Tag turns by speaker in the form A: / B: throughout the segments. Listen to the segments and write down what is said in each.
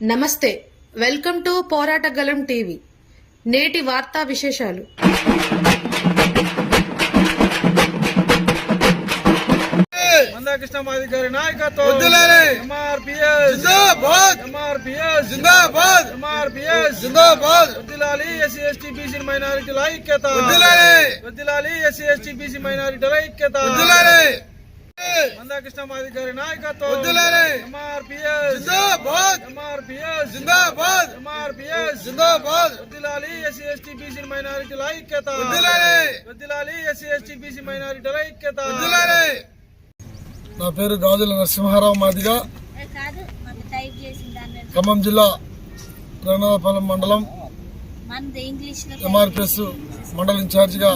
A: నమస్తే, welcome to పోరాటగలం TV. నేటి వార్తా విశేషాలు.
B: మందాకృష్ణ మాది గారి నాయకత్వం ఎంఆర్పీఎస్ జిందాబాద్, ఎంఆర్పీఎస్ జిందాబాద్, ఎంఆర్పీఎస్ జిందాబాద్. వదిలాలి ఎస్సీ ఎస్టీ బీసీ మైనారిటీల ఐక్యత, వదిలాలి ఎస్సీ ఎస్టీ బీసీ మైనారిటీల ఐక్యత. మందాకృష్ణ మాది గారి నాయకత్వం ఎంఆర్పీఎస్ జిందాబాద్, ఎంఆర్పీఎస్ జిందాబాద్, ఎంఆర్పీఎస్ జిందాబాద్. వదిలాలి ఎస్సీ ఎస్టీ బీసీ మైనారిటీల ఐక్యత, వదిలాలి ఎస్సీ ఎస్టీ బీసీ మైనారిటీల ఐక్యత.
C: నా పేరు గాజుల నరసింహారావు మాదిగా, ఖమ్మం జిల్లా రఘునాథపాలెం మండలం ఎంఆర్పీఎస్ మండల ఇన్ఛార్జిగా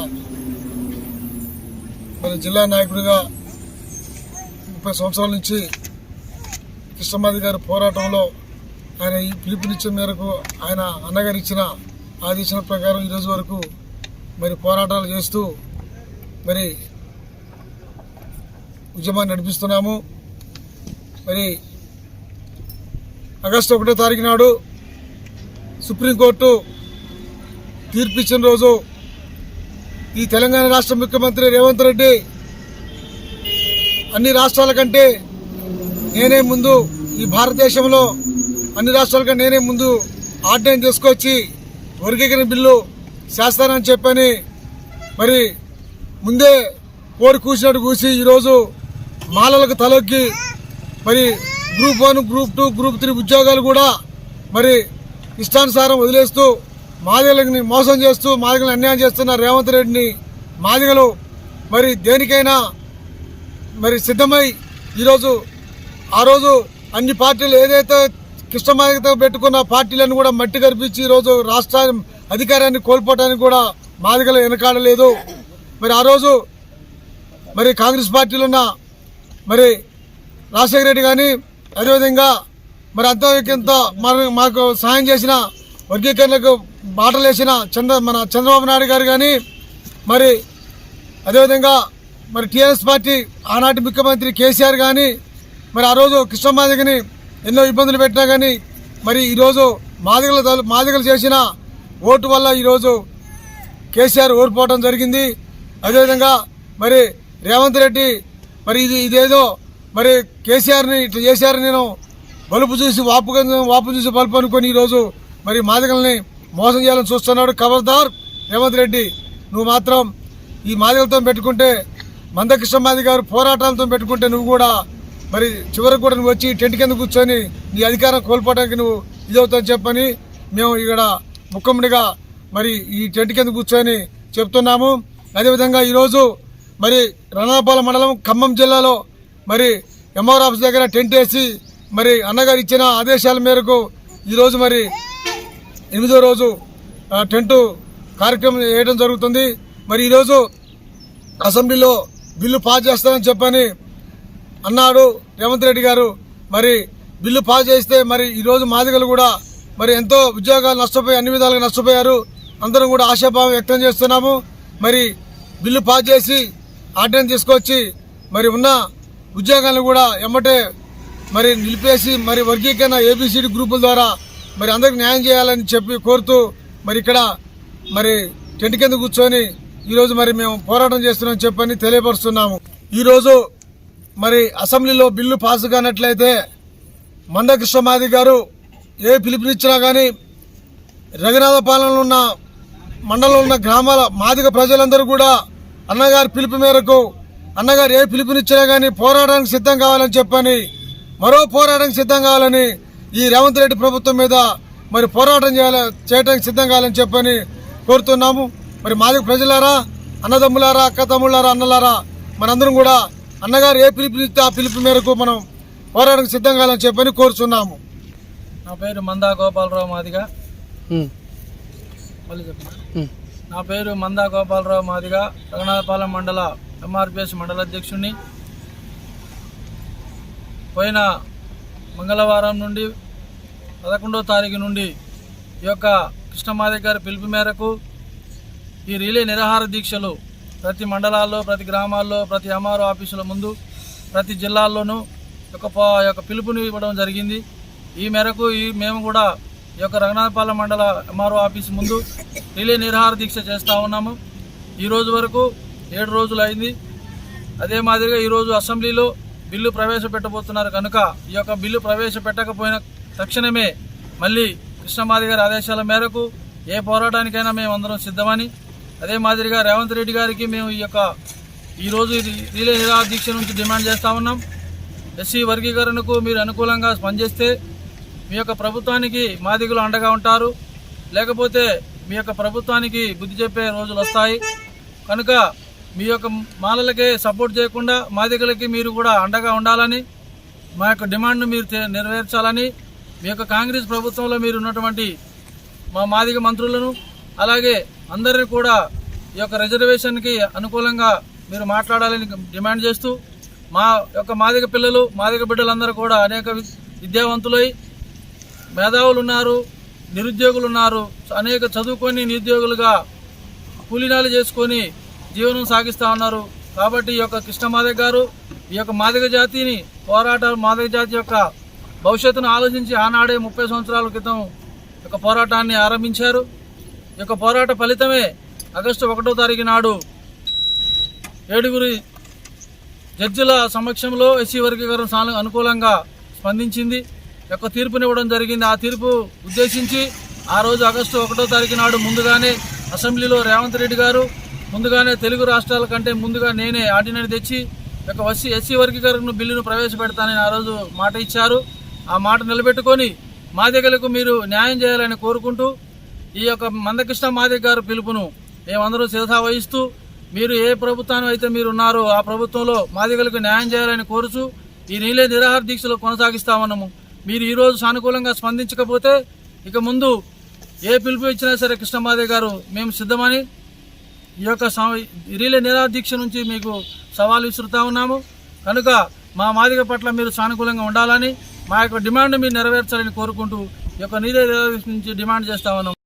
C: మరి జిల్లా నాయకుడిగా 30 సంవత్సరాల నుంచి కృష్ణమాది గారి పోరాటంలో ఆయన ఈ పిలుపునిచ్చే మేరకు ఆయన అన్నగారు ఇచ్చిన ఆదేశాల ప్రకారం ఈరోజు వరకు మరి పోరాటాలు చేస్తూ మరి ఉద్యమాన్ని నడిపిస్తున్నాము. మరి ఆగస్టు 1వ తారీఖు నాడు సుప్రీంకోర్టు తీర్పిచ్చిన రోజు ఈ తెలంగాణ రాష్ట్ర ముఖ్యమంత్రి రేవంత్ రెడ్డి అన్ని రాష్ట్రాల కంటే నేనే ముందు, ఈ భారతదేశంలో అన్ని రాష్ట్రాల కంటే నేనే ముందు ఆర్డినెన్స్ తీసుకొచ్చి వర్గీకరణ బిల్లు చేస్తానని చెప్పని మరి ముందే కోడి కూసినట్టు కూసి ఈరోజు మాలలకు తలొక్కి మరి గ్రూప్ 1, గ్రూప్ 2, గ్రూప్ 3 ఉద్యోగాలు కూడా మరి ఇష్టానుసారం వదిలేస్తూ మాదిగలని మోసం చేస్తూ మాదిగలను అన్యాయం చేస్తున్న రేవంత్ రెడ్డిని మాదిగలు మరి దేనికైనా మరి సిద్ధమై ఈరోజు ఆ రోజు అన్ని పార్టీలు ఏదైతే కృష్ణమాదిగతో పెట్టుకున్న పార్టీలను కూడా మట్టి కనిపించి ఈరోజు రాష్ట్ర అధికారాన్ని కోల్పోవడానికి కూడా మాదిగలు వెనకాడలేదు. మరి ఆ రోజు మరి కాంగ్రెస్ పార్టీలో ఉన్న మరి రాజశేఖర రెడ్డి కానీ అదేవిధంగా మరి అంతకంత మాకు సహాయం చేసిన వర్గీకరణకు బాటలేసిన మన చంద్రబాబు నాయుడు గారు కానీ మరి అదేవిధంగా మరి టీఆర్ఎస్ పార్టీ ఆనాటి ముఖ్యమంత్రి కేసీఆర్ కానీ మరి ఆ రోజు కృష్ణమాదిగని ఎన్నో ఇబ్బందులు పెట్టినా కానీ మరి ఈరోజు మాదిగలు చేసిన ఓటు వల్ల ఈరోజు కేసీఆర్ ఓడిపోవడం జరిగింది. అదేవిధంగా మరి రేవంత్ రెడ్డి మరి ఇదేదో మరి కేసీఆర్ని ఇట్లా చేశారని నేను బలుపు చూసి వాపు చూసి బలుపు అనుకొని ఈరోజు మరి మాదిగల్ని మోసం చేయాలని చూస్తున్నాడు. ఖబర్దార్ రేవంత్ రెడ్డి, నువ్వు మాత్రం ఈ మాదిగలతో పెట్టుకుంటే మందకృష్ణమాది గారు పోరాటాలతో పెట్టుకుంటే నువ్వు కూడా మరి చివరికి కూడా నువ్వు వచ్చి టెంట్ కింద కూర్చొని నీ అధికారం కోల్పోవడానికి నువ్వు ఇదవుతావు చెప్పని మేము ఇక్కడ ముఖ్యమంత్రిగా మరి ఈ టెంట్ కింద కూర్చొని చెప్తున్నాము. అదేవిధంగా ఈరోజు మరి రఘునాథపాలెం మండలం ఖమ్మం జిల్లాలో మరి ఎంఆర్ ఆఫీస్ దగ్గర టెంట్ వేసి మరి అన్నగారు ఇచ్చిన ఆదేశాల మేరకు ఈరోజు మరి 8వ రోజు టెంటు కార్యక్రమం వేయడం జరుగుతుంది. మరి ఈరోజు అసెంబ్లీలో బిల్లు పాస్ చేస్తానని చెప్పని అన్నాడు రేవంత్ రెడ్డి గారు. మరి బిల్లు పాస్ చేస్తే మరి ఈరోజు మాదిగలు కూడా మరి ఎంతో ఉద్యోగాలు నష్టపోయి అన్ని విధాలుగా నష్టపోయారు. అందరం కూడా ఆశాభావం వ్యక్తం చేస్తున్నాము. మరి బిల్లు పాస్ చేసి ఆర్డినెన్స్ తీసుకొచ్చి మరి ఉన్న ఉద్యోగాలను కూడా ఎమ్మటే మరి నిలిపేసి మరి వర్గీకరణ ఏబిసిడి గ్రూపుల ద్వారా మరి అందరికి న్యాయం చేయాలని చెప్పి కోరుతూ మరి ఇక్కడ మరి టెంట్ కింద కూర్చొని ఈరోజు మరి మేము పోరాటం చేస్తున్నామని చెప్పని తెలియపరుస్తున్నాము. ఈరోజు మరి అసెంబ్లీలో బిల్లు పాస్ కానట్లయితే మందకృష్ణమాది గారు ఏ పిలుపునిచ్చినా కానీ రఘునాథపాలెంలో ఉన్న మండలంలో ఉన్న గ్రామాల మాదిగ ప్రజలందరూ కూడా అన్నగారి పిలుపు మేరకు అన్నగారు ఏ పిలుపునిచ్చినా కానీ పోరాటానికి సిద్ధం కావాలని చెప్పని మరో పోరాటానికి సిద్ధం కావాలని ఈ రేవంత్ రెడ్డి ప్రభుత్వం మీద మరి పోరాటం చేయడానికి సిద్ధం కావాలని చెప్పని కోరుతున్నాము. మరి మాదిగ ప్రజలారా, అన్నదమ్ములారా, అక్క తమ్ముళ్ళారా, అన్నలారా, మనందరం కూడా అన్నగారు ఏ పిలుపునిస్తే ఆ పిలుపు మేరకు మనం పోరాటానికి సిద్ధం కావాలని చెప్పని కోరుతున్నాము.
B: నా పేరు మందా గోపాలరావు మాదిగా. నా పేరు మందా గోపాలరావు మాదిగా, రఘునాథపాలెం మండల ఎంఆర్పీఎస్ మండల అధ్యక్షుడిని. పోయిన మంగళవారం నుండి 11వ తారీఖు నుండి ఈ యొక్క కృష్ణమాది గారి పిలుపు మేరకు ఈ రిలే నిరాహార దీక్షలు ప్రతి మండలాల్లో, ప్రతి గ్రామాల్లో, ప్రతి ఎంఆర్ఓ ఆఫీసుల ముందు, ప్రతి జిల్లాల్లోనూ యొక్క పిలుపుని ఇవ్వడం జరిగింది. ఈ మేరకు మేము కూడా ఈ యొక్క రంగనాథపాలెం మండల ఎంఆర్ఓ ఆఫీస్ ముందు రిలే నిరాహార దీక్ష చేస్తూ ఉన్నాము. ఈ రోజు వరకు 7 రోజులు అయింది. అదే మాదిరిగా ఈరోజు అసెంబ్లీలో బిల్లు ప్రవేశపెట్టబోతున్నారు కనుక ఈ యొక్క బిల్లు ప్రవేశపెట్టకపోయిన తక్షణమే మళ్ళీ కృష్ణమాది గారి ఆదేశాల మేరకు ఏ పోరాటానికైనా మేము అందరం సిద్ధమని, అదే మాదిరిగా రేవంత్ రెడ్డి గారికి మేము ఈరోజు రిలే నిరాహార దీక్ష నుంచి డిమాండ్ చేస్తూ ఉన్నాం. ఎస్సీ వర్గీకరణకు మీరు అనుకూలంగా పనిచేస్తే మీ యొక్క ప్రభుత్వానికి మాదిగలు అండగా ఉంటారు, లేకపోతే మీ యొక్క ప్రభుత్వానికి బుద్ధి చెప్పే రోజులు వస్తాయి. కనుక మీ యొక్క మాలలకే సపోర్ట్ చేయకుండా మాదిగలకి మీరు కూడా అండగా ఉండాలని, మా యొక్క డిమాండ్ను మీరు నెరవేర్చాలని, మీ యొక్క కాంగ్రెస్ ప్రభుత్వంలో మీరు ఉన్నటువంటి మా మాదిగ మంత్రులను అలాగే అందరినీ కూడా ఈ యొక్క రిజర్వేషన్కి అనుకూలంగా మీరు మాట్లాడాలని డిమాండ్ చేస్తూ, మా యొక్క మాదిగ పిల్లలు మాదిగ బిడ్డలందరూ కూడా అనేక విద్యావంతులై మేధావులు ఉన్నారు, నిరుద్యోగులు ఉన్నారు, అనేక చదువుకొని నిరుద్యోగులుగా కూలీనాలు చేసుకొని జీవనం సాగిస్తూ ఉన్నారు. కాబట్టి ఈ యొక్క కృష్ణమాదిగ గారు ఈ యొక్క మాదిగ జాతిని మాదిగ జాతి యొక్క భవిష్యత్తును ఆలోచించి ఆనాడే 30 సంవత్సరాల క్రితం యొక్క పోరాటాన్ని ఆరంభించారు. ఈ యొక్క పోరాట ఫలితమే ఆగస్టు 1వ తారీఖు నాడు 7 జడ్జిల సమక్షంలో ఎస్సీ వర్గీకరణ అనుకూలంగా స్పందించింది, యొక్క తీర్పునివ్వడం జరిగింది. ఆ తీర్పు ఉద్దేశించి ఆ రోజు ఆగస్టు 1వ తారీఖు నాడు ముందుగానే అసెంబ్లీలో రేవంత్ రెడ్డి గారు ముందుగానే తెలుగు రాష్ట్రాల కంటే ముందుగా నేనే ఆర్డినరీ తెచ్చి యొక్క ఎస్సీ వర్గీకరణ బిల్లును ప్రవేశపెడతానని ఆ రోజు మాట ఇచ్చారు. ఆ మాట నిలబెట్టుకొని మాదిగలకు మీరు న్యాయం చేయాలని కోరుకుంటూ ఈ యొక్క మందకృష్ణ మాదిగ గారు పిలుపును మేమందరూ శిరసా వహిస్తూ మీరు ఏ ప్రభుత్వాన్ని అయితే మీరు ఉన్నారో ఆ ప్రభుత్వంలో మాదిగలకు న్యాయం చేయాలని కోరుచు ఈ రిలే నిరాహార దీక్షలు కొనసాగిస్తామన్నాము. మీరు ఈరోజు సానుకూలంగా స్పందించకపోతే ఇక ముందు ఏ పిలుపు ఇచ్చినా సరే కృష్ణమాదిగ గారు మేము సిద్ధమని ఈ యొక్క రిలే నిరాహార దీక్ష నుంచి మీకు సవాల్ విసురుతా ఉన్నాము. కనుక మా మాదిగ పట్ల మీరు సానుకూలంగా ఉండాలని, మా యొక్క డిమాండ్ మీరు నెరవేర్చాలని కోరుకుంటూ ఈ యొక్క రిలే నిరాహార దీక్ష నుంచి డిమాండ్ చేస్తా ఉన్నాము.